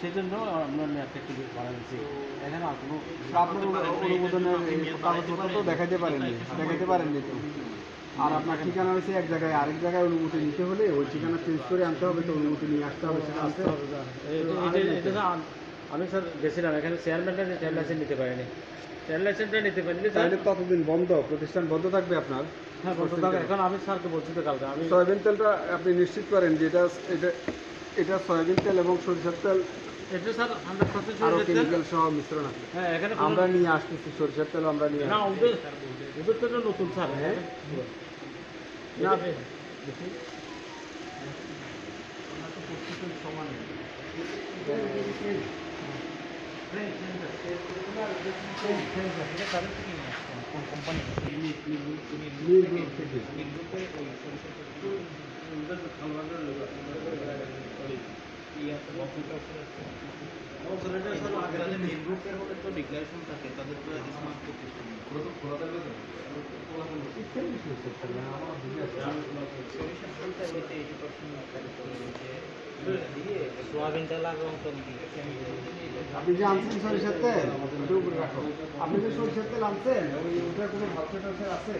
সেজন্য আমরা মেয়াদটা একটু বাড়া দিচ্ছি। এখানে আর কোনো আপনার অনুমোদনের কাগজপত্র তো দেখাইতে পারেননি তো। আর আপনার ঠিকানা হয়েছে এক জায়গায়, আরেক জায়গায় অনুমতি নিতে হলে ওই ঠিকানা চেঞ্জ করে আনতে হবে, তো অনুমতি নিয়ে আসতে হবে, সেটা আছে। আমি স্যার গেছিলাম এখানে চেয়ারম্যানটা ট্রেড লাইসেন্স নিতে পারিনি, ট্রেড লাইসেন্সটা নিতে পারিনি। তাহলে ততদিন বন্ধ, প্রতিষ্ঠান বন্ধ থাকবে আপনার। হ্যাঁ বন্ধ থাকবে। এখন আমি স্যারকে বলছি তো কালকে আমি সয়াবিন তেলটা আপনি নিশ্চিত করেন যে এটা সয়াবিন তেল এবং সরিষার তেল, এটা স্যার 100% আরো সরিষার তেল। কেমিক্যাল সহ মিশ্রণ আছে। হ্যাঁ এখানে আমরা নিয়ে আসতেছি সরিষার তেল, আমরা নিয়ে না ওদের তো এটা নতুন স্যার। হ্যাঁ না সোয়াবিন তেল আর আপনি যে আনছেন সরিষার তেল ওটার উপরে রাখো। আপনি যে সরিষার তেল আনছেন ওটার কোনো ভাবটা আছে?